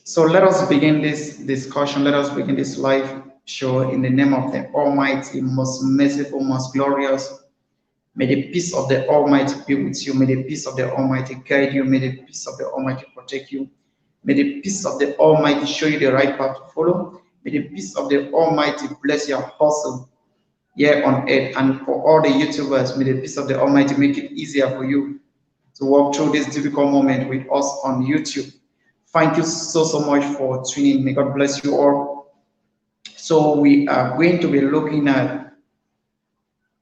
So let us begin this discussion. Let us begin this live show in the name of the Almighty, most merciful, most glorious. May the peace of the Almighty be with you. May the peace of the Almighty guide you. May the peace of the Almighty protect you. May the peace of the Almighty show you the right path to follow. May the peace of the Almighty bless your hustle here on earth. And for all the YouTubers, may the peace of the Almighty make it easier for you to walk through this difficult moment with us on YouTube. Thank you so much for tuning. May God bless you all. So we are going to be looking at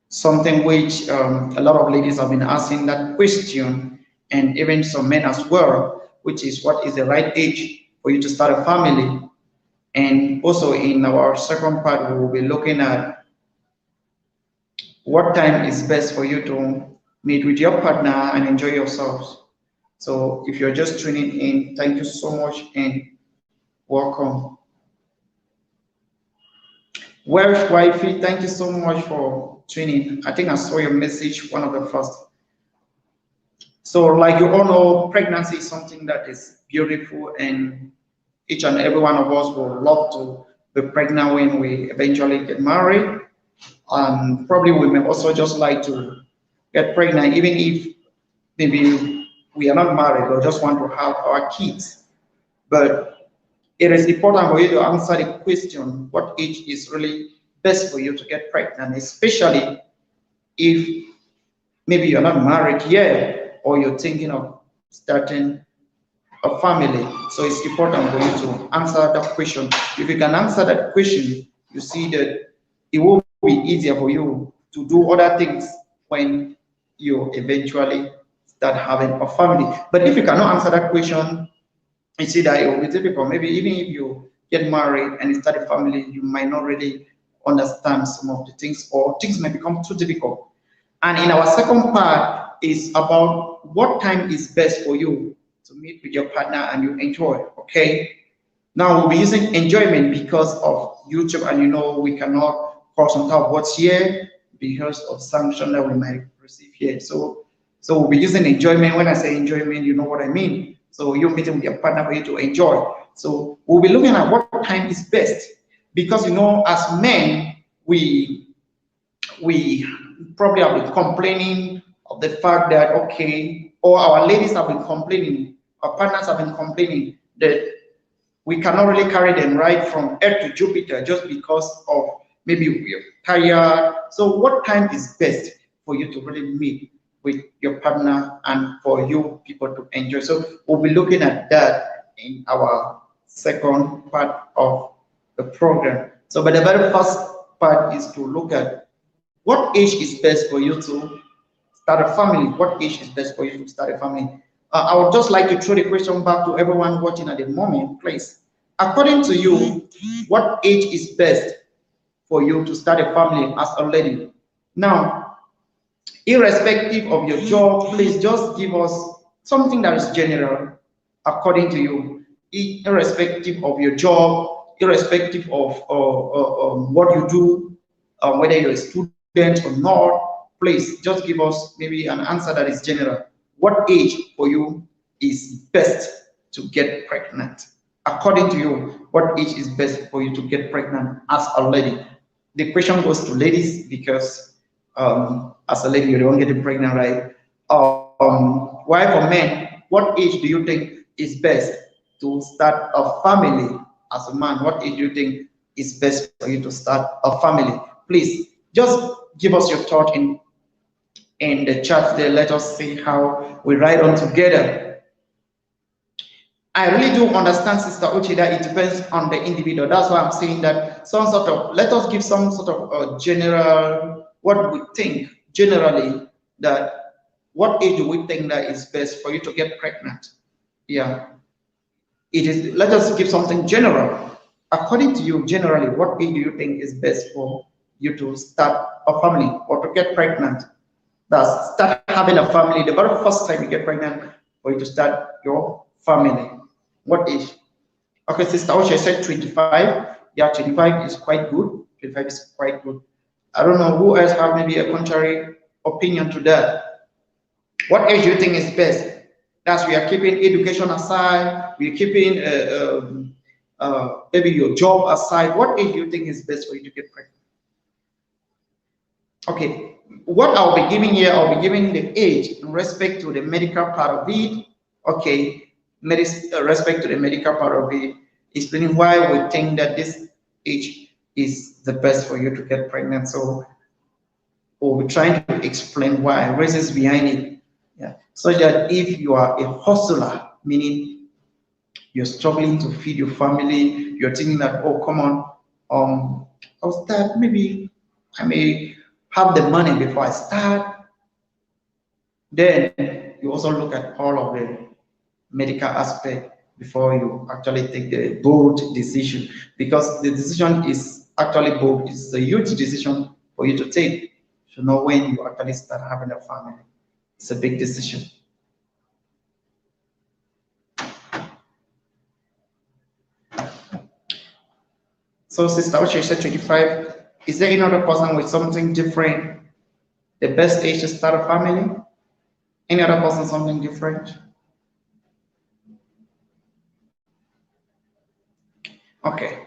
something which a lot of ladies have been asking that question, and even some men as well, which is what is the right age for you to start a family. And also in our second part, we will be looking at what time is best for you to meet with your partner and enjoy yourselves. So if you're just tuning in, thank you so much and welcome. Welsh Wifey, thank you so much for tuning. I think I saw your message, one of the first. So like you all know, pregnancy is something that is beautiful, and each and every one of us would love to be pregnant when we eventually get married. And probably we may also just like to get pregnant, even if maybe we are not married or just want to have our kids. But it is important for you to answer the question, what age is really best for you to get pregnant, especially if maybe you're not married yet or you're thinking of starting a family. So it's important for you to answer that question. If you can answer that question, you see that it will be easier for you to do other things when you eventually start having a family. But if you cannot answer that question, you see that it will be difficult. Maybe even if you get married and start a family, you might not really understand some of the things, or things may become too difficult. And in our second part is about what time is best for you to meet with your partner and you enjoy. Okay. Now we'll be using enjoyment because of YouTube, and you know we cannot call some type of words here because of sanction that we might receive here. So we'll be using enjoyment. When I say enjoyment, you know what I mean. So you're meeting with your partner for you to enjoy. So we'll be looking at what time is best, because you know, as men, we probably have been complaining of the fact that, okay, or our ladies have been complaining, our partners have been complaining that we cannot really carry them right from Earth to Jupiter just because of maybe we're tired. So what time is best for you to really meet with your partner and for you people to enjoy? So we'll be looking at that in our second part of the program. So but the very first part is to look at what age is best for you to start a family. What age is best for you to start a family? I would just like to throw the question back to everyone watching at the moment, please. According to you, what age is best for you to start a family as a lady? Now, irrespective of your job, please just give us something that is general according to you, irrespective of your job, irrespective of what you do, whether you're a student or not. Please just give us maybe an answer that is general. What age for you is best to get pregnant? According to you, what age is best for you to get pregnant as a lady? The question goes to ladies because as a lady, you don't get pregnant, right? Why for men, what age do you think is best to start a family as a man? What age do you think is best for you to start a family? Please just give us your thought in the chat there. Let us see how we ride on together. I really do understand, Sister Uchi, that it depends on the individual. That's why I'm saying that some sort of, let us give some sort of general, what we think generally, that what age do we think that is best for you to get pregnant? Yeah, it is. Let us give something general. According to you, generally, what age do you think is best for you to start a family or to get pregnant? That's start having a family. The very first time you get pregnant, for you to start your family. What age? Okay, Sister Osha said 25. Yeah, 25 is quite good. 25 is quite good. I don't know who else have maybe a contrary opinion to that. What age do you think is best? That's we are keeping education aside, we're keeping maybe your job aside. What age do you think is best for you to get pregnant? Okay, what I'll be giving here, I'll be giving the age in respect to the medical part of it. Okay, respect to the medical part of it, explaining why we think that this age is the best for you to get pregnant. So, or we're trying to explain why, reasons behind it. Yeah, so that if you are a hustler, meaning you're struggling to feed your family, you're thinking that, oh, come on, I'll start, maybe I may have the money before I start. Then you also look at all of the medical aspect before you actually take the bold decision, because the decision is actually bold. It's a huge decision for you to take to know when you actually start having a family. It's a big decision. So, Sister Oche said 25. Is there any other person with something different? The best age to start a family? Any other person something different? Okay.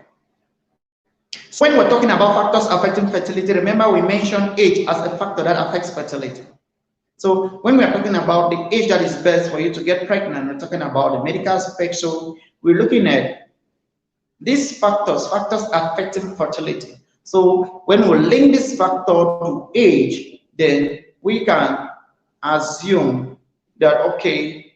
So when we're talking about factors affecting fertility, remember we mentioned age as a factor that affects fertility. So when we're talking about the age that is best for you to get pregnant, we're talking about the medical aspect. So we're looking at these factors affecting fertility. So when we link this factor to age, then we can assume that, okay,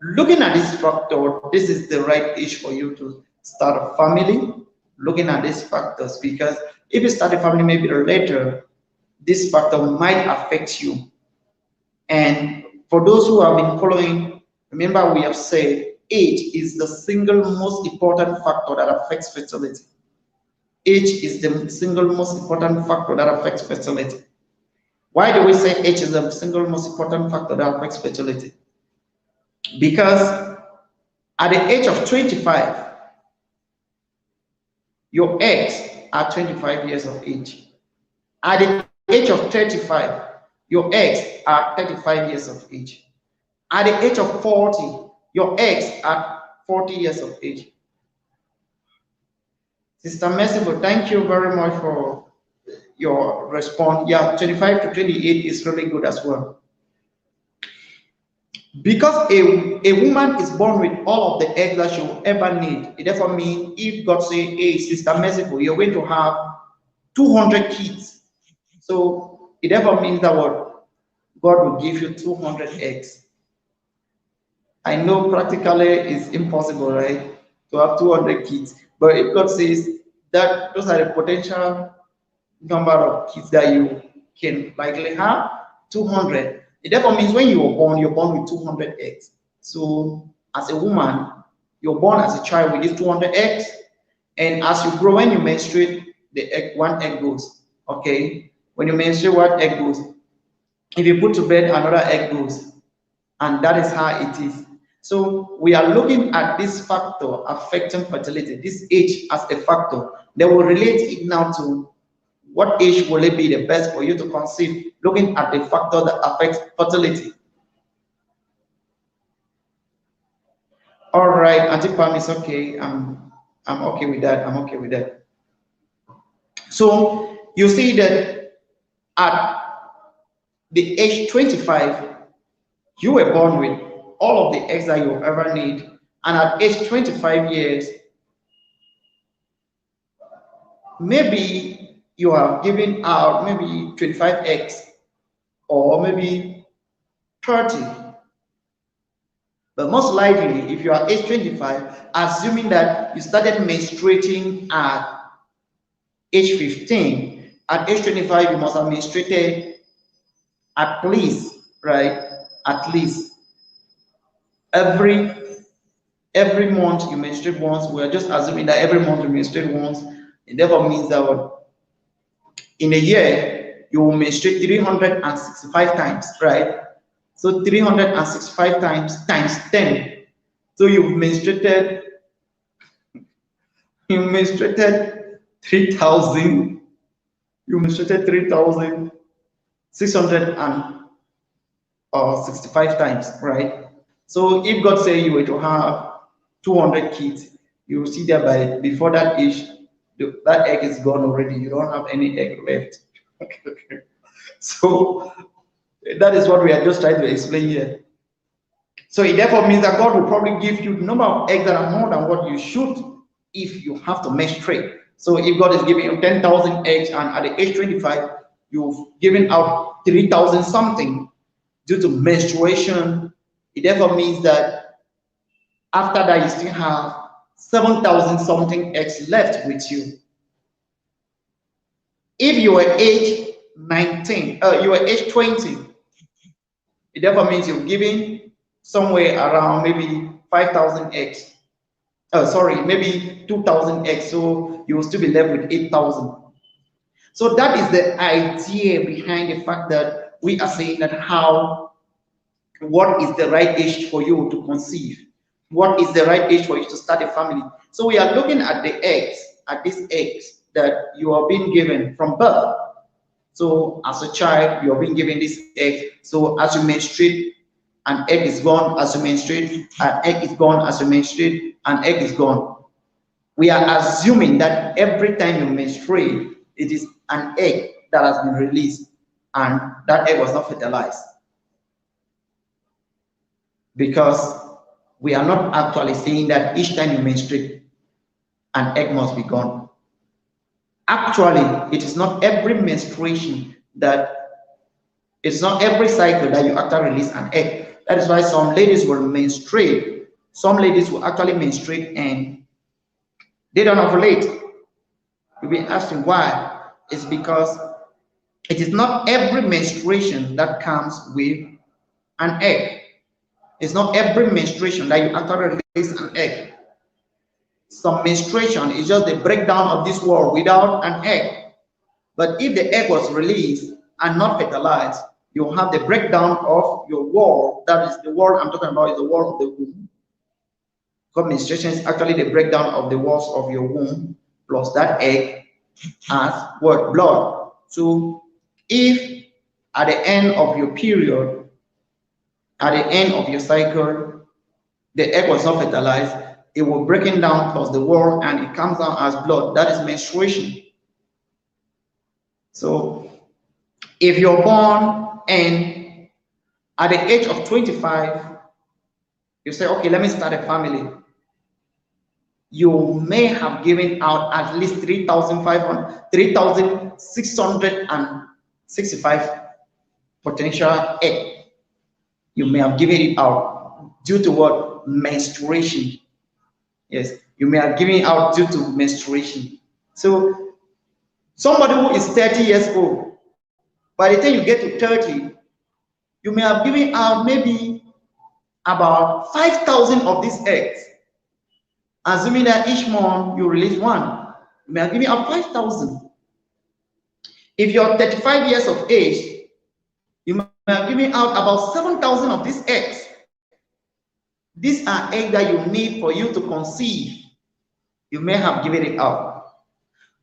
looking at this factor, this is the right age for you to start a family, looking at these factors, because if you start a family maybe later, this factor might affect you. And for those who have been following, remember we have said age is the single most important factor that affects fertility. Age is the single most important factor that affects fertility. Why do we say age is the single most important factor that affects fertility? Because at the age of 25, your eggs are 25 years of age. At the age of 35, your eggs are 35 years of age. At the age of 40, your eggs are 40 years of age. Sister Merciful, thank you very much for your response. Yeah, 25 to 28 is really good as well. Because a woman is born with all of the eggs that she will ever need, it therefore means if God say, hey, Sister Merciful, you're going to have 200 kids. So it therefore means that what God will give you 200 eggs. I know practically it's impossible, right, to have 200 kids. But if God says that those are the potential number of kids that you can likely have, 200. It therefore means when you're born with 200 eggs. So as a woman, you're born as a child with these 200 eggs. And as you grow, when you menstruate, the egg, one egg goes. Okay? When you menstruate, one egg goes. If you put to bed, another egg goes. And that is how it is. So we are looking at this factor affecting fertility, this age as a factor. They will relate it now to what age will it be the best for you to conceive, looking at the factor that affects fertility. All right, Auntie Pam is okay. I'm okay with that. I'm okay with that. So you see that at the age 25, you were born with all of the eggs that you ever need, and at age 25 years, maybe you are giving out maybe 25 eggs or maybe 30. But most likely, if you are age 25, assuming that you started menstruating at age 15, at age 25, you must have menstruated at least, right? At least every month you menstruate once. We are just assuming that every month you menstruate once. It therefore means that in a year you will menstruate 365 times, right? So 365 times 10. So you've menstruated 3,000. You menstruated 3,665 times, right? So if God say you were to have 200 kids, you will see that by before that age, that egg is gone already. You don't have any egg left. So that is what we are just trying to explain here. So it therefore means that God will probably give you the number of eggs that are more than what you should if you have to menstruate. So if God is giving you 10,000 eggs and at the age 25, you've given out 3,000 something due to menstruation, it therefore means that after that you still have 7,000 something eggs left with you. If you were age 19, you were age 20, it therefore means you're giving somewhere around maybe 5,000 eggs. Oh, sorry, maybe 2,000 eggs. So you will still be left with 8,000. So that is the idea behind the fact that we are saying that what is the right age for you to conceive? What is the right age for you to start a family? So we are looking at the eggs, at these eggs that you are being given from birth. So as a child, you are being given this egg. So as you menstruate, an egg is gone. As you menstruate, an egg is gone. As you menstruate, an egg is gone. We are assuming that every time you menstruate, it is an egg that has been released, and that egg was not fertilized. Because we are not actually saying that each time you menstruate, an egg must be gone. Actually, it is not every menstruation it's not every cycle that you actually release an egg. That is why some ladies will menstruate. Some ladies will actually menstruate and they don't ovulate. You'll be asking why. It's because it is not every menstruation that comes with an egg. It's not every menstruation that you actually release an egg. Some menstruation is just the breakdown of this wall without an egg. But if the egg was released and not fertilized, you'll have the breakdown of your wall. That is the wall I'm talking about, is the wall of the womb. Because menstruation is actually the breakdown of the walls of your womb plus that egg as what? Blood. So if at the end of your period, at the end of your cycle, the egg was not fertilized, it will breaking down plus the wall and it comes out as blood. That is menstruation. So if you're born and at the age of 25, you say, okay, let me start a family. You may have given out at least 3,665 potential egg. You may have given it out due to what? Menstruation. Yes, you may have given it out due to menstruation. So somebody who is 30 years old, by the time you get to 30, you may have given out maybe about 5,000 of these eggs. Assuming that each month you release one, you may have given out 5,000. If you're 35 years of age, you may have given out about 7,000 of these eggs. These are eggs that you need for you to conceive. You may have given it out.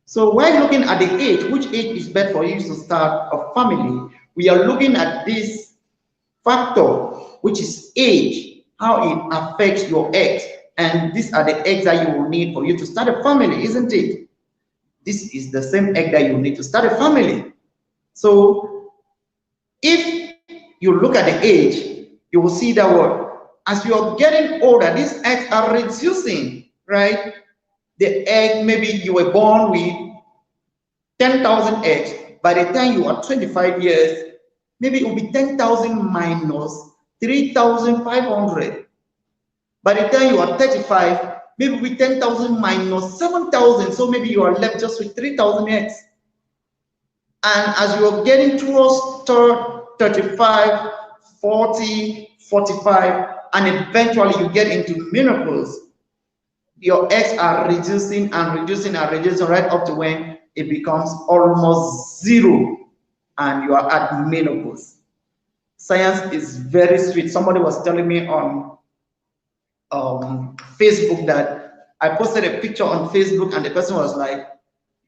So while looking at the age, which age is best for you to start a family, we are looking at this factor, which is age, how it affects your eggs. And these are the eggs that you will need for you to start a family, isn't it? This is the same egg that you need to start a family. So if you look at the age, you will see that what? As you are getting older, these eggs are reducing, right? The egg, maybe you were born with 10,000 eggs. By the time you are 25 years, maybe it will be 10,000 minus 3,500. By the time you are 35, maybe it will be 10,000 minus 7,000. So maybe you are left just with 3,000 eggs. And as you are getting towards 35, 40, 45, and eventually you get into menopause, your eggs are reducing and reducing and reducing right up to when it becomes almost zero and you are at menopause. Science is very sweet. Somebody was telling me on Facebook that I posted a picture on Facebook and the person was like,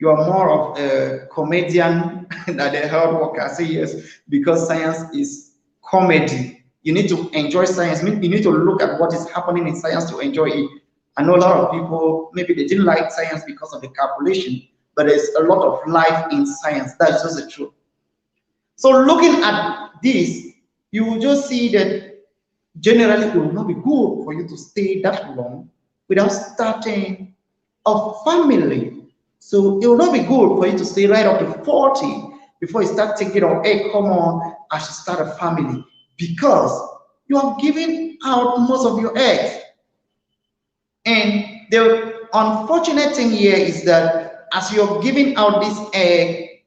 you are more of a comedian than a hard worker. I say yes, because science is comedy. You need to enjoy science. You need to look at what is happening in science to enjoy it. I know a lot of people, maybe they didn't like science because of the calculation, but there's a lot of life in science. That's just the truth. So looking at this, you will just see that generally it will not be good for you to stay that long without starting a family. So it will not be good for you to stay right up to 40 before you start thinking of, hey, come on, I should start a family, because you are giving out most of your eggs. And the unfortunate thing here is that as you're giving out this egg,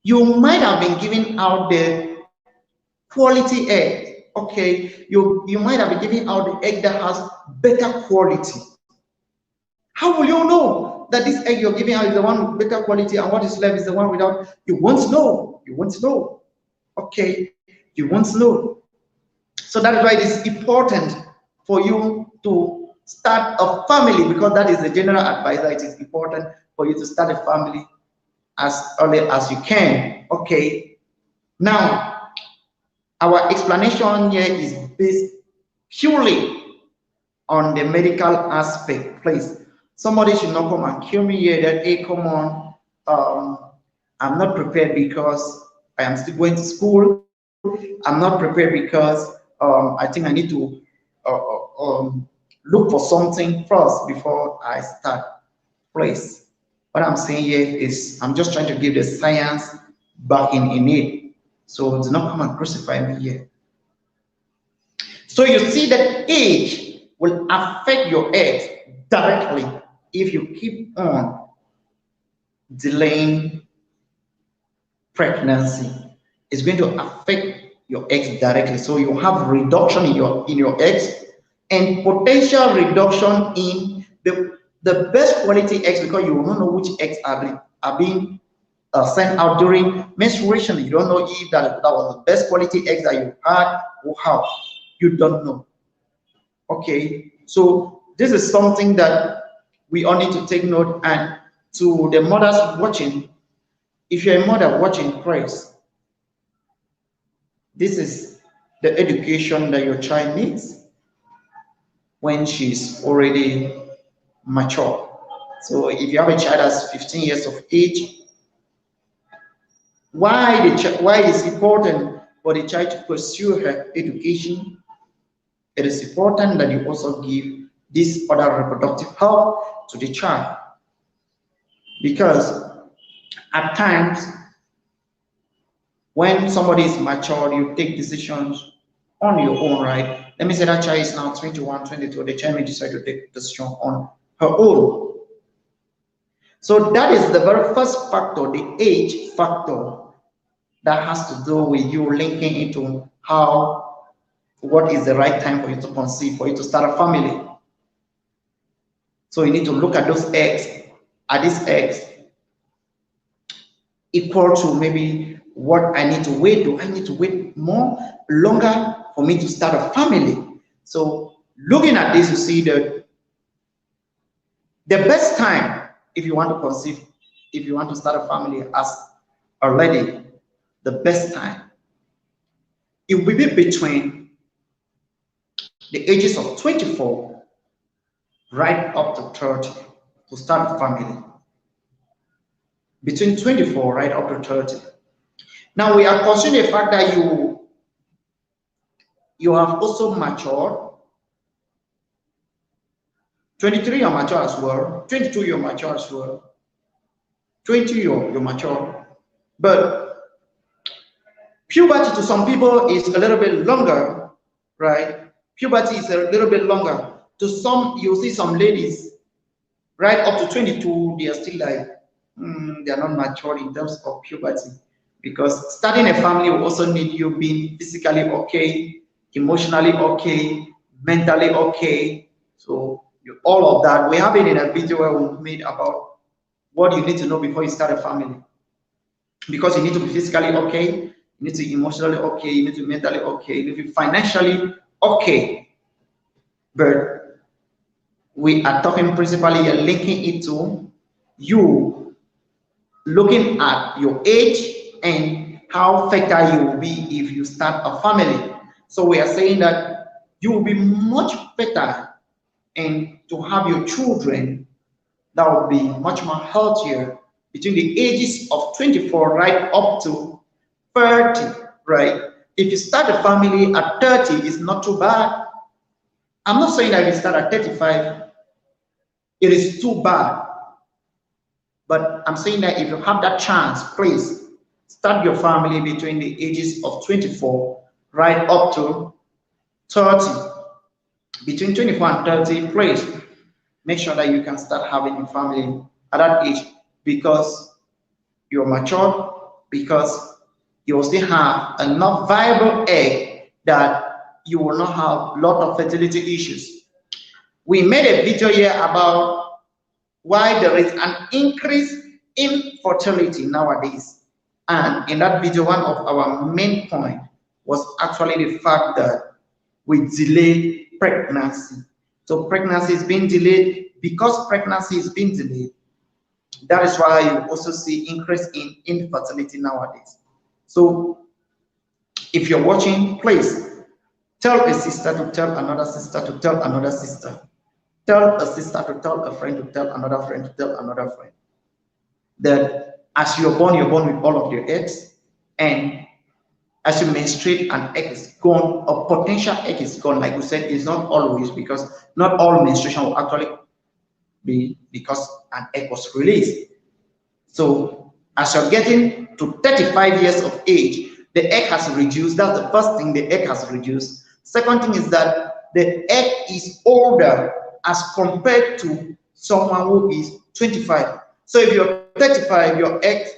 you might have been giving out the quality egg. Okay, you might have been giving out the egg that has better quality. How will you know that this egg you're giving out is the one with better quality and what is left is the one without? You won't know. You won't know. Okay, you won't know. So that is why it is important for you to start a family, because that is the general advice, that it is important for you to start a family as early as you can. Okay, now our explanation here is based purely on the medical aspect. Please, somebody should not come and kill me here that, hey, come on, I'm not prepared because I am still going to school. I'm not prepared because I think I need to look for something first before I start. Please, what I'm saying here is I'm just trying to give the science backing in it. So do not come and crucify me here. So you see that age will affect your eggs directly if you keep on delaying pregnancy. It's going to affect your eggs directly. So you have reduction in your eggs and potential reduction in the best quality eggs, because you will not know which eggs are being sent out during menstruation. You don't know if that was the best quality eggs that you had or how. You don't know. Okay, so this is something that we all need to take note. And to the mothers watching, if you're a mother watching, praise, this is the education that your child needs when she's already mature. So if you have a child that's 15 years of age, why is it important for the child to pursue her education? It is important that you also give this other reproductive help to the child, because at times when somebody is mature, you take decisions on your own, right? Let me say that child is now 21, 22, the child may decide to take decision on her own. So that is the very first factor, the age factor, that has to do with you linking into what is the right time for you to conceive, for you to start a family. So you need to look at those eggs. Are these eggs equal to maybe what I need to wait? Do I need to wait longer for me to start a family? So looking at this, you see that the best time, if you want to conceive, if you want to start a family as a lady, the best time, it will be between the ages of 24 right up to 30 to start a family. Between 24 right up to 30. Now we are considering the fact that you have also matured. 23 you're mature as well. 22 you're mature as well. 20 you're mature. But puberty to some people is a little bit longer, right? Puberty is a little bit longer. To some, you'll see some ladies right up to 22, they are still like, they are not mature in terms of puberty. Because starting a family will also need you being physically okay, emotionally okay, mentally okay. So all of that, we have it in a video where we made about what you need to know before you start a family. Because you need to be physically okay, you need to be emotionally okay, you need to be mentally okay, you need to be financially okay. But we are talking principally and linking it to you looking at your age and how fertile you will be if you start a family. So we are saying that you will be much better and to have your children that will be much more healthier between the ages of 24 right up to 30, right? If you start a family at 30, it's not too bad. I'm not saying that if you start at 35, it is too bad. But I'm saying that if you have that chance, please start your family between the ages of 24 right up to 30. Between 24 and 30, please make sure that you can start having a family at that age because you're mature, because you will still have enough viable egg that you will not have a lot of fertility issues. We made a video here about why there is an increase in fertility nowadays. And in that video, one of our main point was actually the fact that we delay pregnancy. So pregnancy is being delayed. Because pregnancy is being delayed, that is why you also see increase in infertility nowadays. So if you're watching, please tell a sister to tell another sister to tell another sister. Tell a sister to tell a friend to tell another friend to tell another friend that as you're born with all of your eggs, and as you menstruate, an egg is gone, a potential egg is gone. Like we said, it's not always, because not all menstruation will actually be because an egg was released. So as you're getting to 35 years of age, the egg has reduced. That's the first thing, the egg has reduced. Second thing is that the egg is older as compared to someone who is 25. So if you're 35, your eggs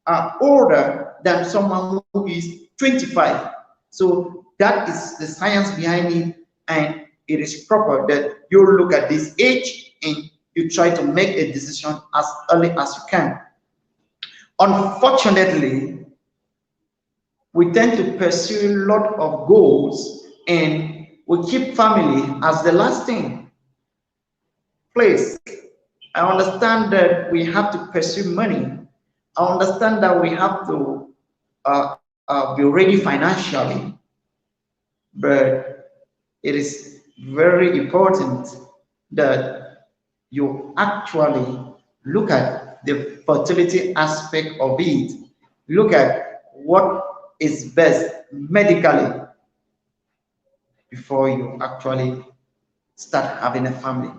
are older than someone who is 25. So that is the science behind it, and it is proper that you look at this age and you try to make a decision as early as you can. Unfortunately, we tend to pursue a lot of goals and we keep family as the last thing. Please, I understand that we have to pursue money. I understand that we have to be ready financially, but it is very important that you actually look at the fertility aspect of it. Look at what is best medically before you actually start having a family.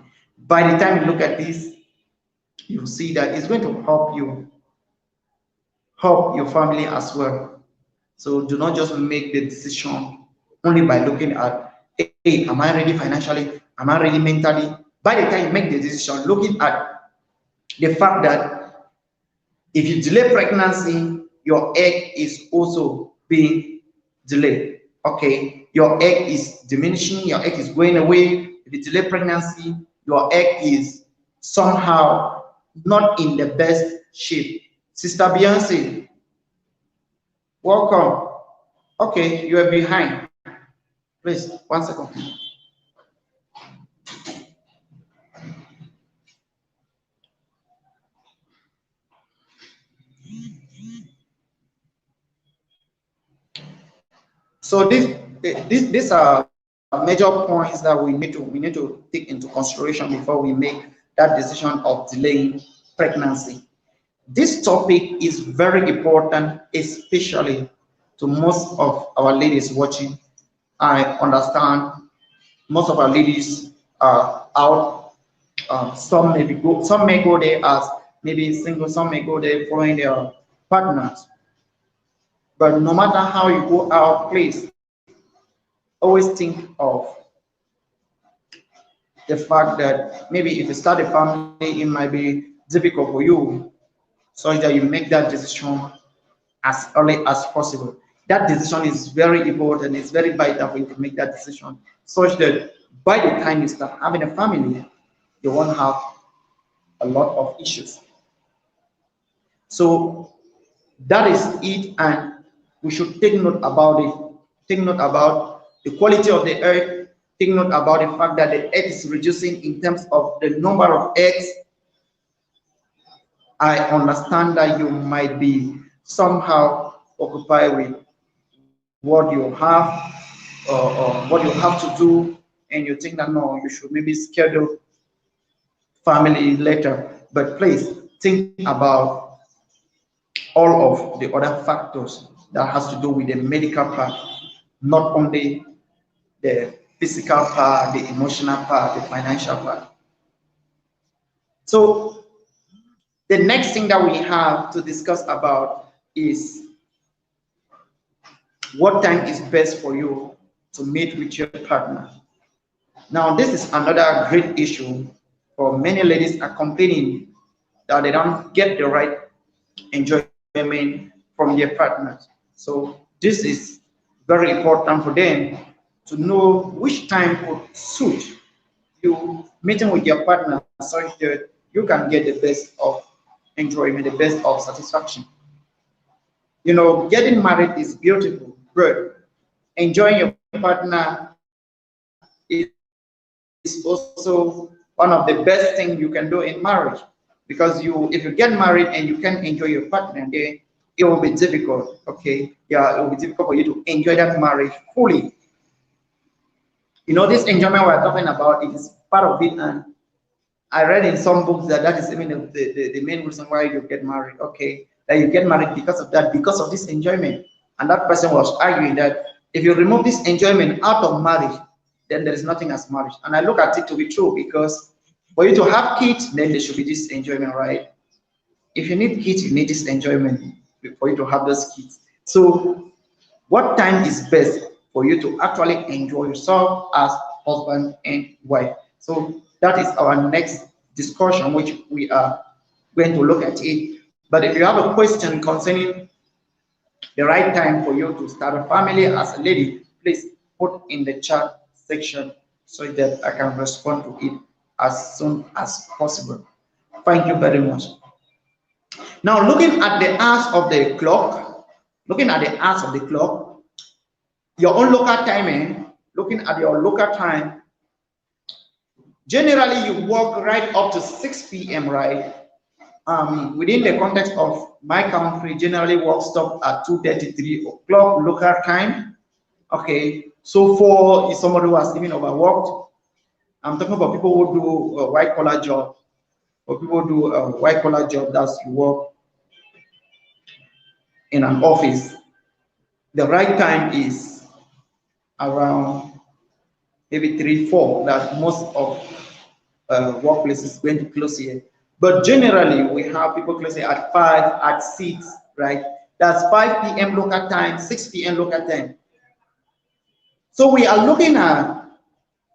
By the time you look at this, you see that it's going to help you, help your family as well. So do not just make the decision only by looking at, hey, am I ready financially? Am I ready mentally? By the time you make the decision, looking at the fact that if you delay pregnancy, your egg is also being delayed. Okay, your egg is diminishing, your egg is going away. If you delay pregnancy, your egg is somehow not in the best shape. Sister Beyonce, welcome. Okay, you are behind. Please, 1 second. So these are major points that we need to take into consideration before we make that decision of delaying pregnancy. This topic is very important, especially to most of our ladies watching. I understand most of our ladies are out. Some may go there as maybe single. Some may go there following their partners. But no matter how you go out, please always think of the fact that maybe if you start a family, it might be difficult for you, so that you make that decision as early as possible. That decision is very important. It's very vital for you to make that decision, such that by the time you start having a family, you won't have a lot of issues. So that is it, and we should take note about it. Take note about the quality of the egg. Take note about the fact that the egg is reducing in terms of the number of eggs. I understand that you might be somehow occupied with what you have, what you have to do, and you think that no, you should maybe schedule family later. But please think about all of the other factors that has to do with the medical part, not only the physical part, the emotional part, the financial part. So the next thing that we have to discuss about is what time is best for you to meet with your partner. Now, this is another great issue for many ladies are complaining that they don't get the right enjoyment from their partners. So this is very important for them to know which time would suit you meeting with your partner such that you can get the best of enjoyment, the best of satisfaction. You know, getting married is beautiful, but enjoying your partner is also one of the best things you can do in marriage. Because if you get married and you can't enjoy your partner, then it will be difficult. Okay, yeah, it will be difficult for you to enjoy that marriage fully. This enjoyment we're talking about, it is part of it, and I read in some books that that is even the main reason why you get married. Okay, that you get married because of that, because of this enjoyment. And that person was arguing that if you remove this enjoyment out of marriage, then there is nothing as marriage. And I look at it to be true, because for you to have kids, then there should be this enjoyment, right? If you need kids, you need this enjoyment for you to have those kids. So what time is best for you to actually enjoy yourself as husband and wife? So that is our next discussion, which we are going to look at it. But if you have a question concerning the right time for you to start a family as a lady, please put in the chat section so that I can respond to it as soon as possible. Thank you very much. Now, looking at the hours of the clock, your own local timing, looking at your local time, generally you work right up to 6 p.m., right? Within the context of my country, generally work stop at 2:33 o'clock local time. Okay, so for somebody who has even overworked, I'm talking about people who do a white collar job, or people who do a white collar job, that's you work in an office. The right time is around maybe 3, 4, that most of workplaces going to close here. But generally, we have people closing at 5, at 6, right? That's 5 p.m. local time, 6 p.m. local time. So we are looking at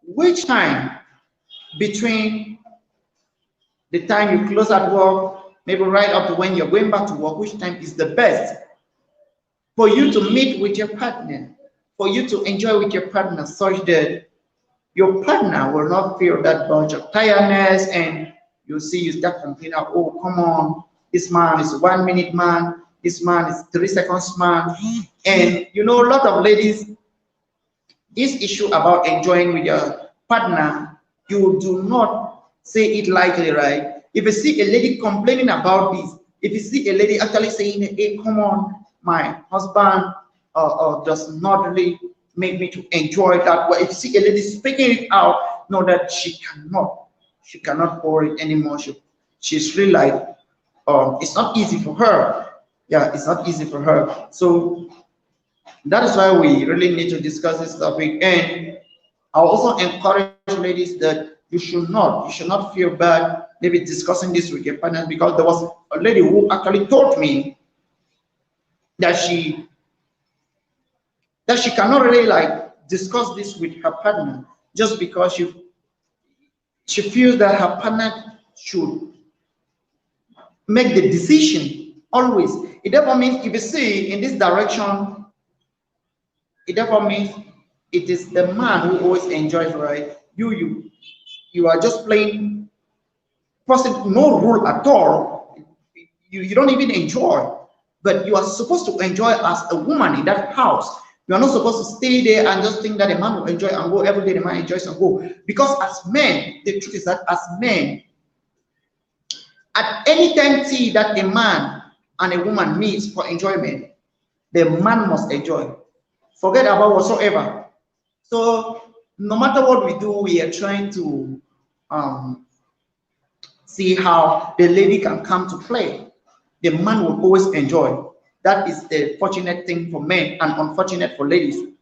which time between the time you close at work, maybe right up to when you're going back to work, which time is the best for you to meet with your partner, for you to enjoy with your partner, such that your partner will not feel that bunch of tiredness, and you see you start complaining, oh, come on, this man is a 1 minute man, this man is 3 seconds man. And a lot of ladies, this issue about enjoying with your partner, you do not say it lightly, right? If you see a lady complaining about this, if you see a lady actually saying, hey, come on, my husband does not really make me to enjoy that. Well, if you see a lady speaking it out, know that she cannot pour it anymore. She's really like, it's not easy for her. Yeah, it's not easy for her. So that is why we really need to discuss this topic. And I also encourage ladies that you should not feel bad maybe discussing this with your partner, because there was a lady who actually told me that she cannot really like discuss this with her partner, just because she feels that her partner should make the decision always. It therefore means, if you see in this direction, it therefore means it is the man who always enjoys, right? You are just playing possible, no rule at all. You don't even enjoy, but you are supposed to enjoy as a woman in that house. You are not supposed to stay there and just think that a man will enjoy and go every day. The man enjoys and go, because as men, the truth is that as men, at any time see that a man and a woman meets for enjoyment, the man must enjoy. Forget about whatsoever. So no matter what we do, we are trying to see how the lady can come to play. The man will always enjoy. That is the fortunate thing for men and unfortunate for ladies.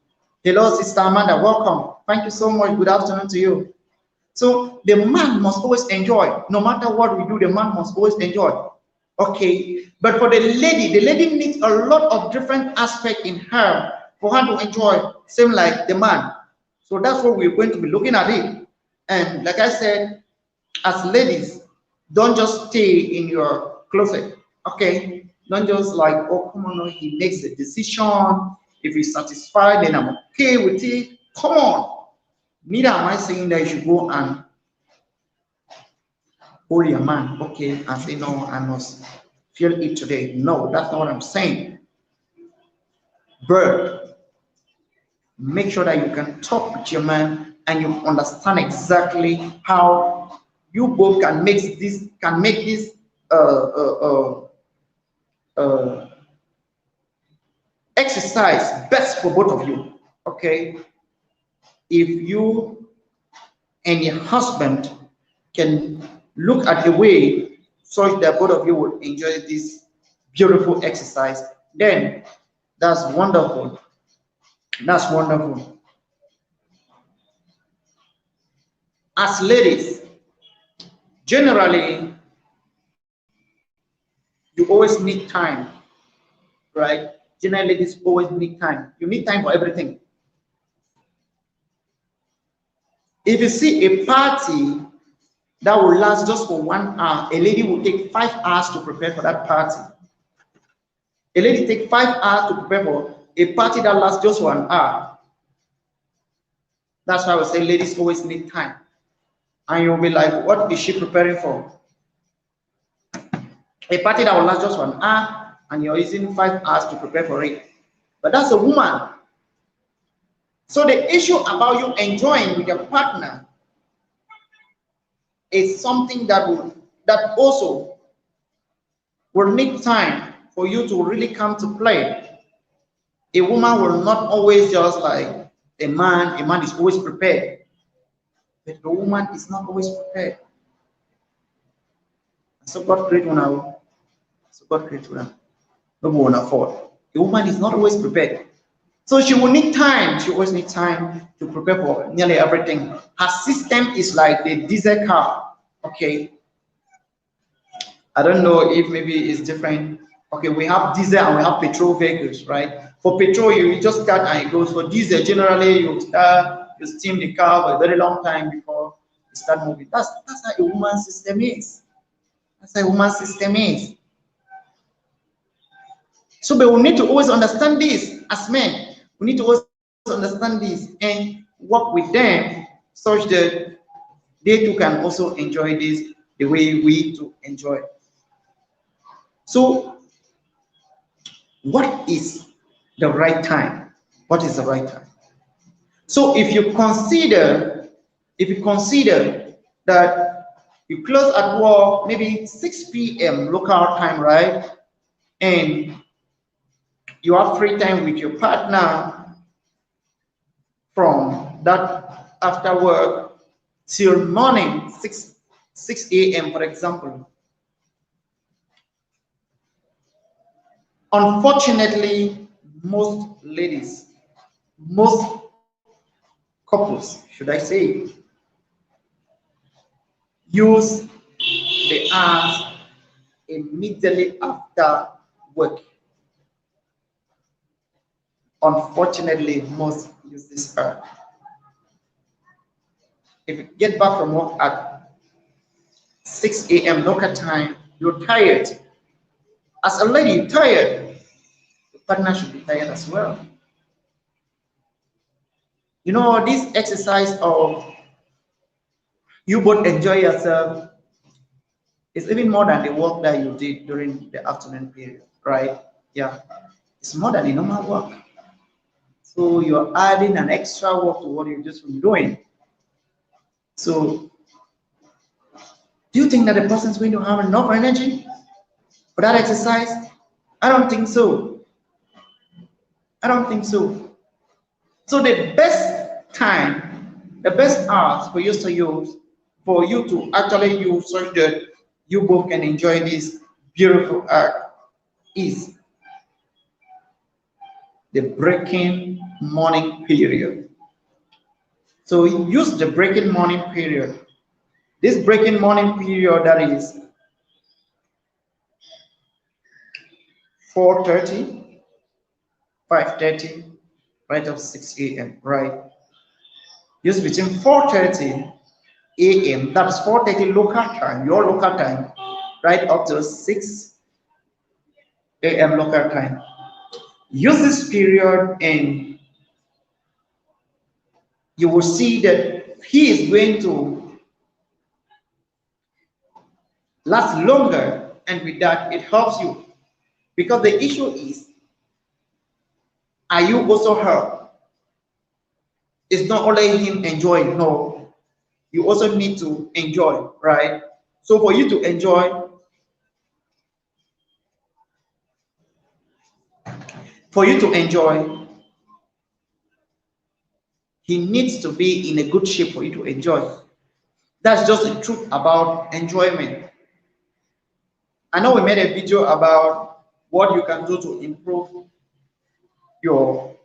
Hello, Sister Amanda, welcome. Thank you so much. Good afternoon to you. So the man must always enjoy. No matter what we do, the man must always enjoy. Okay, but for the lady needs a lot of different aspects in her for her to enjoy, same like the man. So that's what we're going to be looking at it. And like I said, as ladies, don't just stay in your closet. Okay, don't just like, oh, come on, no, he makes a decision. If he's satisfied, then I'm okay with it. Come on. Neither am I saying that you should go and hold your man, okay, and say, no, I must feel it today. No, that's not what I'm saying. But make sure that you can talk with your man and you understand exactly how you both can make this uh, uh, uh, exercise best for both of you. Okay, if you and your husband can look at the way such that both of you will enjoy this beautiful exercise, then that's wonderful. That's wonderful. As ladies, generally, you always need time, right? Generally, ladies always need time. You need time for everything. If you see a party that will last just for 1 hour, a lady will take 5 hours to prepare for that party. A lady take 5 hours to prepare for a party that lasts just 1 hour. That's why I would say ladies always need time. And you'll be like, what is she preparing for? A party that will last just 1 hour, and you're using 5 hours to prepare for it. But that's a woman. So the issue about you enjoying with your partner is something that also will need time for you to really come to play. A woman will not always just like a man. A man is always prepared, but the woman is not always prepared. So God created one. So God created one. No one afford. A woman is not always prepared. So she will need time. She always needs time to prepare for nearly everything. Her system is like the diesel car. Okay. I don't know if maybe it's different. Okay, we have diesel and we have petrol vehicles, right? For petrol, you just start and it goes. For diesel, generally you steam the car for a very long time before you start moving. That's how a woman's system is. That's how a woman's system is. So, but we need to always understand this as men. We need to always understand this and work with them such that they too can also enjoy this the way we to enjoy. So, what is the right time? What is the right time? So, if you consider that you close at work maybe 6 p.m. local time, right? And you have free time with your partner from that after work till morning 6 a.m. for example. Unfortunately, most couples, should I say, use the hours immediately after work. Unfortunately, most use this hour. If you get back from work at 6 a.m. local time, you're tired. As a lady, you're tired. The partner should be tired as well. You know, this exercise of you both enjoy yourself is even more than the work that you did during the afternoon period, right? Yeah, it's more than the normal work. So you're adding an extra work to what you've just been doing. So do you think that the person is going to have enough energy for that exercise? I don't think so. I don't think so. So the best time, the best hours for you to use, for you to actually use such that you both can enjoy this beautiful act is the breaking morning period. So use the breaking morning period. This breaking morning period, that is 4:30, 5:30, right up to 6 a.m. Right? Use between 4:30 a.m. That's 4:30 local time, your local time, right up to 6 a.m. local time. Use this period and you will see that he is going to last longer, and with that it helps you, because the issue is, are you also helped? It's not only him enjoying, no, you also need to enjoy, right? So for you to enjoy, for you to enjoy, he needs to be in a good shape for you to enjoy. That's just the truth about enjoyment. I know we made a video about what you can do to improve your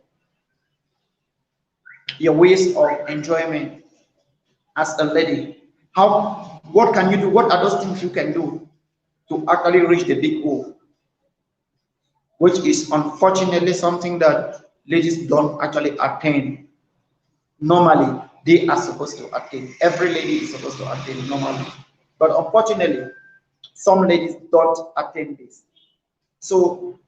ways of enjoyment as a lady. What can you do? What are those things you can do to actually reach the big goal? Which is unfortunately something that ladies don't actually attain. Normally, they are supposed to attain. Every lady is supposed to attain normally. But unfortunately, some ladies don't attain this. So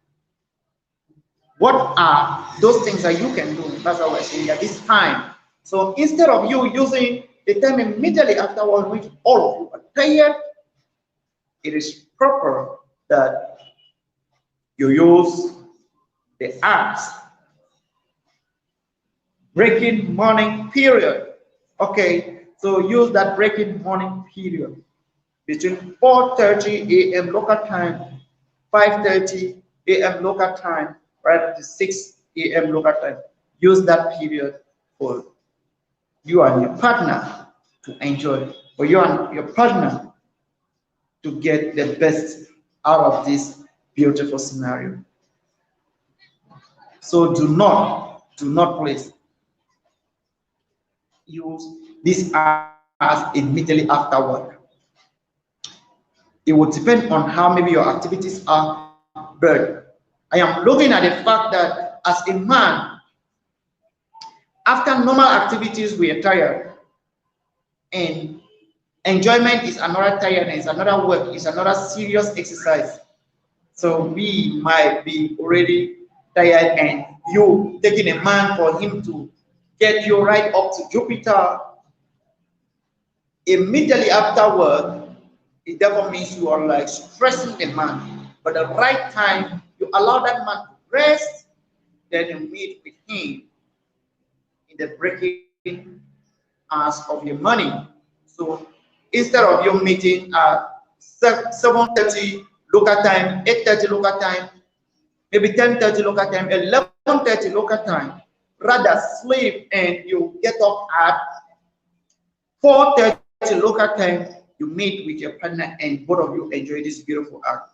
what are those things that you can do? That's what we're saying at this time. So instead of you using the time immediately afterwards, which all of you are tired, it is proper that you use the apps breaking morning period. Okay, so use that breaking morning period between 4:30 a.m. local time, 5:30 a.m. local time, right up to 6 a.m. local time. Use that period for you and your partner to enjoy, for you and your partner to get the best out of this beautiful scenario. So do not please use this as immediately after work. It will depend on how maybe your activities are, but I am looking at the fact that as a man, after normal activities we are tired, and enjoyment is another tiredness, another work, is another serious exercise. So we might be already tired, and you taking a man for him to get you right up to Jupiter immediately after work, it therefore means you are like stressing the man. But the right time, you allow that man to rest, then you meet with him in the breaking hours of your money. So instead of you meeting at 7:30 local time, 8:30 local time, maybe 10:30 local time, 11:30 local time, rather sleep and you get up at 4:30 local time, you meet with your partner and both of you enjoy this beautiful act.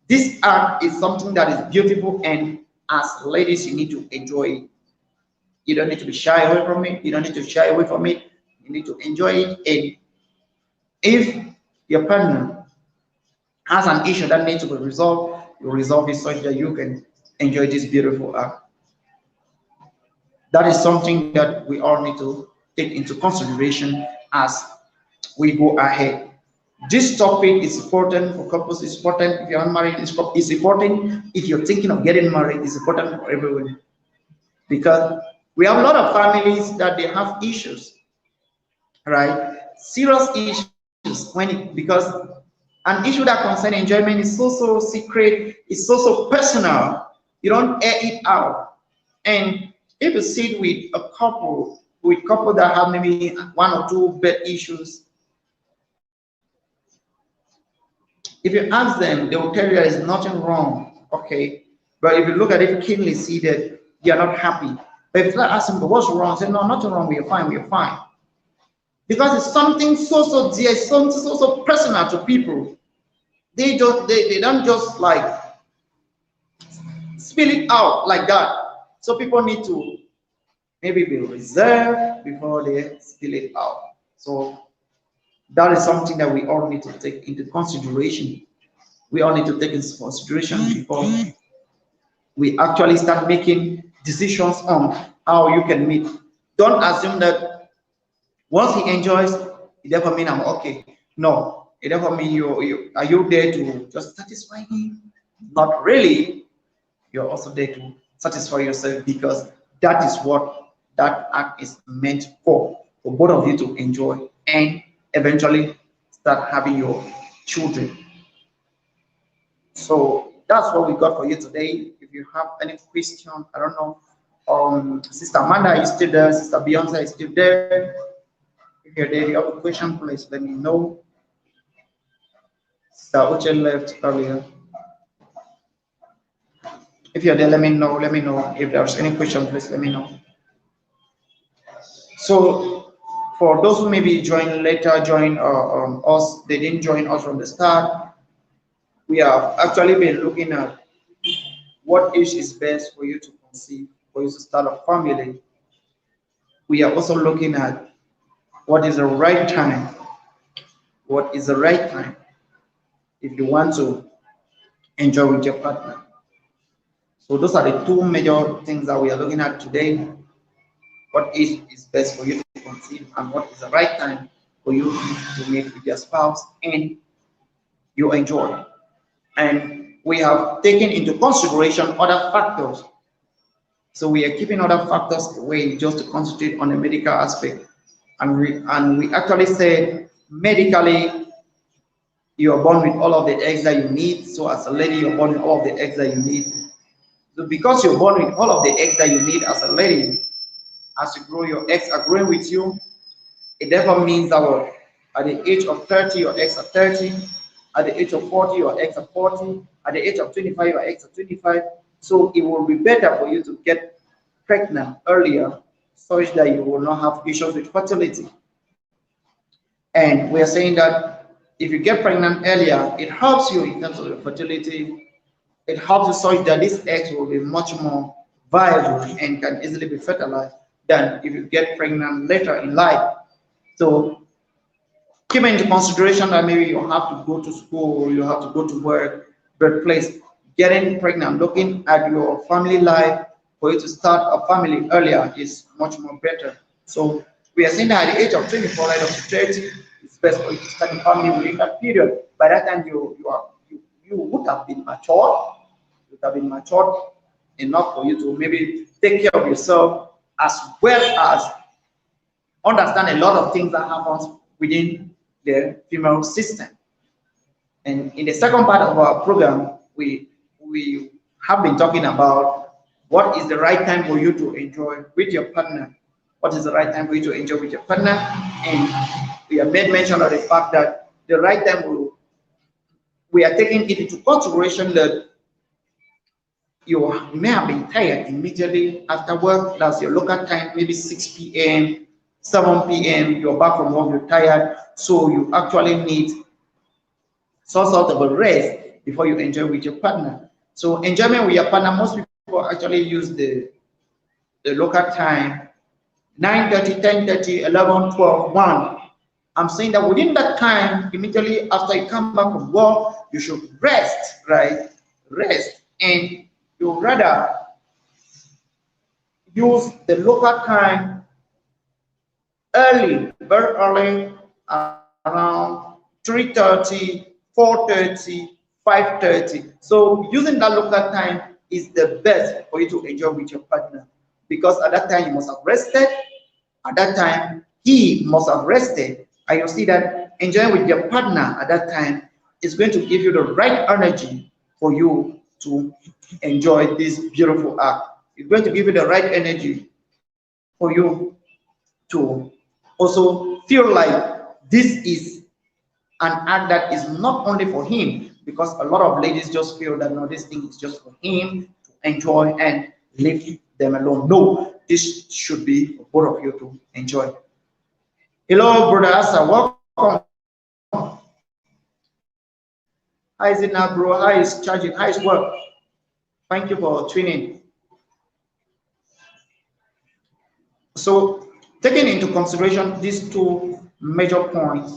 This act is something that is beautiful, and as ladies, you need to enjoy it. You don't need to be shy away from it. You don't need to shy away from it. You need to enjoy it. And if your partner has an issue that needs to be resolved, you resolve it such that you can enjoy this beautiful act. That is something that we all need to take into consideration as we go ahead. This topic is important for couples, it's important if you're unmarried, it's important if you're thinking of getting married, it's important for everyone. Because we have a lot of families that they have issues, right? Serious issues because an issue that concerns enjoyment is so secret, it's so personal. You don't air it out. And if you sit with a couple, that have maybe one or two bad issues, if you ask them, they will tell you there is nothing wrong, okay? But if you look at it keenly, see that they are not happy. But if I ask him, what's wrong? Say, no, nothing wrong, we're fine, we're fine. Because it's something so dear, something so personal to people. They don't just like spill it out like that. So people need to maybe be reserved before they spill it out. So that is something that we all need to take into consideration. We all need to take into consideration before we actually start making decisions on how you can meet. Don't assume that once he enjoys, it therefore mean I'm okay. No, it therefore mean you are you there to just satisfy him? Not really. You're also there to satisfy yourself, because that is what that act is meant for both of you to enjoy and eventually start having your children. So that's what we got for you today. If you have any question, I don't know. Sister Amanda is still there. Sister Beyonce is still there. If you're there, you have a question, please let me know. Sister Uche left earlier. If you're there, let me know. Let me know if there's any question. Please let me know. So, for those who maybe join later, join us, they didn't join us from the start. We have actually been looking at what age is best for you to conceive, for you to start a family. We are also looking at what is the right time. What is the right time if you want to enjoy with your partner? So those are the two major things that we are looking at today. What age is best for you to conceive, and what is the right time for you to meet with your spouse and you enjoy. And we have taken into consideration other factors. So we are keeping other factors away just to concentrate on the medical aspect. And we actually said medically you are born with all of the eggs that you need. So as a lady, you're born with all of the eggs that you need. So because you're born with all of the eggs that you need as a lady, as you grow, your eggs are growing with you. It therefore means that at the age of 30, your eggs are 30. At the age of 40, your eggs are 40. At the age of 25, your eggs are 25. So it will be better for you to get pregnant earlier, such that you will not have issues with fertility. And we are saying that if you get pregnant earlier, it helps you in terms of your fertility. It helps you such that these eggs will be much more viable and can easily be fertilized than if you get pregnant later in life. So keep into consideration that maybe you have to go to school, you have to go to work, but please, getting pregnant, looking at your family life, for you to start a family earlier is much more better. So we are saying that at the age of 24 right up to 30, it's best for you to start a family within that period. By that time, you would have been matured. You would have been matured enough for you to maybe take care of yourself, as well as understand a lot of things that happens within the female system. And in the second part of our program, we have been talking about what is the right time for you to enjoy with your partner. What is the right time for you to enjoy with your partner? And we have made mention of the fact that the right time we are taking it into consideration that you may have been tired immediately after work. That's your local time, maybe 6 p.m., 7 p.m. You're back from work, you're tired. So you actually need some sort of a rest before you enjoy with your partner. So enjoyment with your partner, most people actually use the local time, 9:30, 10:30, 11, 12, 1. I'm saying that within that time, immediately after you come back from work, you should rest, right? Rest. And you rather use the local time early, very early, around 3:30, 4:30, 5:30. So using that local time is the best for you to enjoy with your partner, because at that time you must have rested. At that time he must have rested, and you'll see that enjoying with your partner at that time is going to give you the right energy for you to enjoy this beautiful act. It's going to give you the right energy for you to also feel like this is an act that is not only for him, because a lot of ladies just feel that no, this thing is just for him to enjoy and leave them alone. No, this should be for both of you to enjoy. Hello, brother Asa, welcome. How is it now, bro? How is charging? How is work? Thank you for tuning. So, taking into consideration these two major points,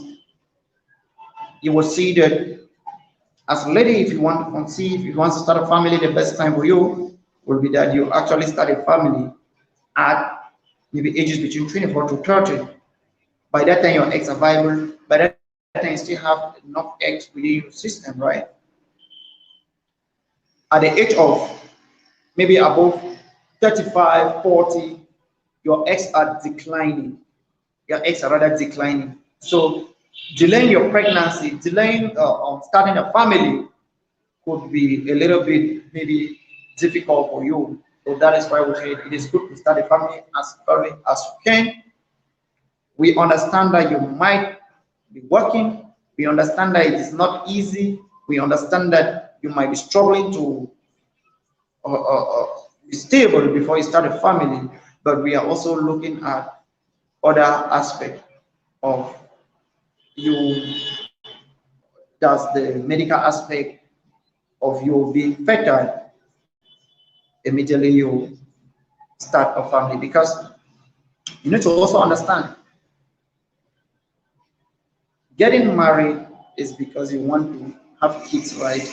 you will see that as a lady, if you want to conceive, if you want to start a family, the best time for you will be that you actually start a family at maybe ages between 24 to 30. By that time, your eggs are viable. By that time, you still have enough eggs within your system, right? At the age of maybe above 35, 40, your eggs are declining. Your eggs are rather declining. So delaying your pregnancy, delaying on starting a family could be a little bit maybe difficult for you. So that is why we say it is good to start a family as early as you can. We understand that you might be working. We understand that it is not easy. We understand that you might be struggling to be stable before you start a family. But we are also looking at other aspects of you. That's the medical aspect of you being fertile immediately you start a family, because you need to also understand getting married is because you want to have kids, right?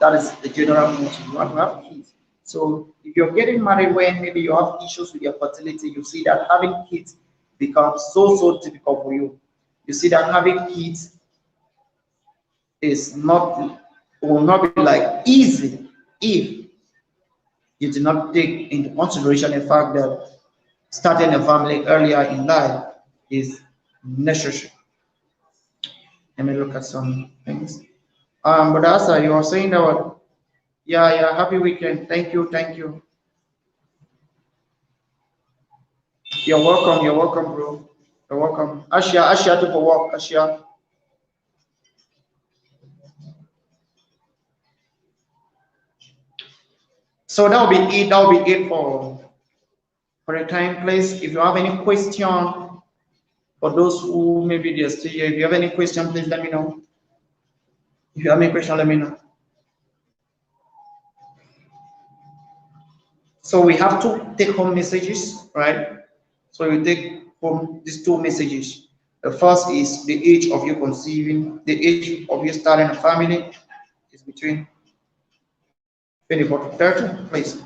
That is the general motive. You want to have kids. So if you're getting married when maybe you have issues with your fertility, you see that having kids becomes so difficult for you. You see that having kids is not will not be like easy if you do not take into consideration the fact that starting a family earlier in life is necessary. Let me look at some things. But Asa, you are saying that, yeah, happy weekend. Thank you. You're welcome, bro. You're welcome. Asia to for work, Asia. So that'll be it for the time, please. If you have any question, for those who maybe they're still here, if you have any question, please let me know. If you have any question, let me know. So we have two take-home messages, right? So you take home these two messages. The first is the age of you conceiving, the age of you starting a family is between 24 to 30. Please,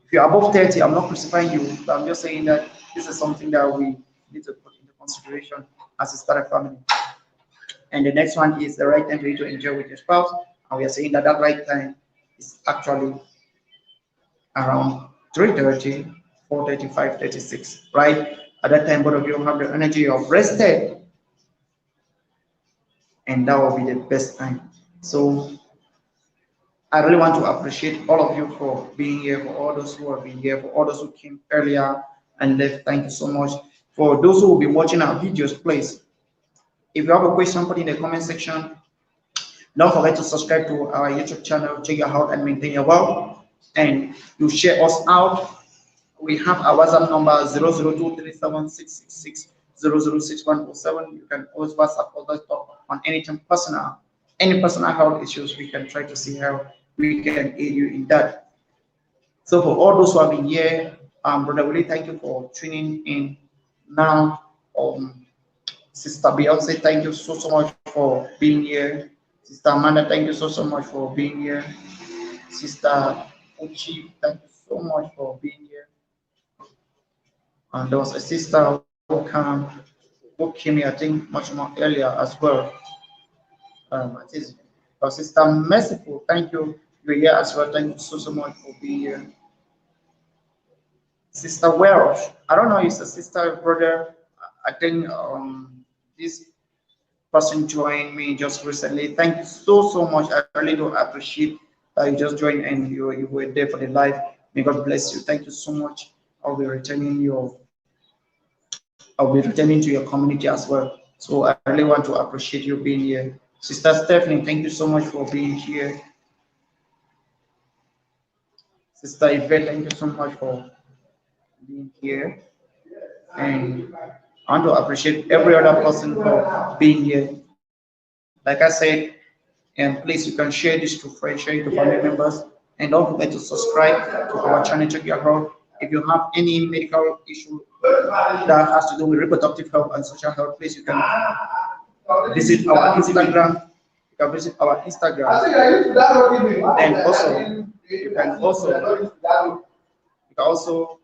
if you're above 30, I'm not crucifying you, but I'm just saying that this is something that we need to put into consideration as you start a family. And the next one is the right time for you to enjoy with your spouse. And we are saying that that right time is actually around 3:30, 4:30, 5:36, right? At that time, both of you have the energy of rested, and that will be the best time. So I really want to appreciate all of you for being here, for all those who have been here, for all those who came earlier and left. Thank you so much. For those who will be watching our videos, please, if you have a question, put in the comment section. Don't forget to subscribe to our YouTube channel, check your out and maintain your wealth. And you share us out. We have our WhatsApp number 002376660061107. You can always WhatsApp us talk on anything personal, any personal health issues. We can try to see how we can aid you in that. So for all those who have been here, Brother Willie, thank you for tuning in. Now, Sister Beyonce, thank you so much for being here. Sister Amanda, thank you so much for being here. Sister Uchi, thank you so much for being here. And there was a sister who came here, I think, much more earlier as well. It is Sister Merciful, thank you. You're here as well. Thank you so much for being here. Sister Welsh, I don't know if it's a sister or brother. I think this person joined me just recently. Thank you so much. I really do appreciate that you just joined and you were there for the live. May God bless you. Thank you so much. I'll be returning to your community as well. So I really want to appreciate you being here. Sister Stephanie, thank you so much for being here. Sister Yvette, thank you so much for being here, and I want to appreciate every other person for being here. Like I said, and please, you can share this to friends, share it to family members, and don't forget to subscribe to our channel. Check your health. If you have any medical issue that has to do with reproductive health and social health, please, you can visit our Instagram. You can visit our Instagram, and also you can also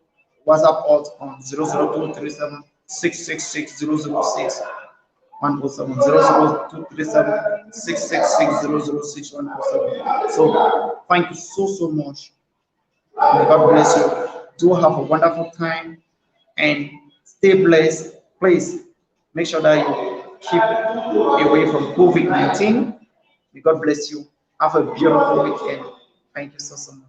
WhatsApp us on 00237 666 006 107 00237 666 006 107. So thank you so much. May God bless you. Do have a wonderful time and stay blessed. Please make sure that you keep away from COVID-19. May God bless you. Have a beautiful weekend. Thank you so much.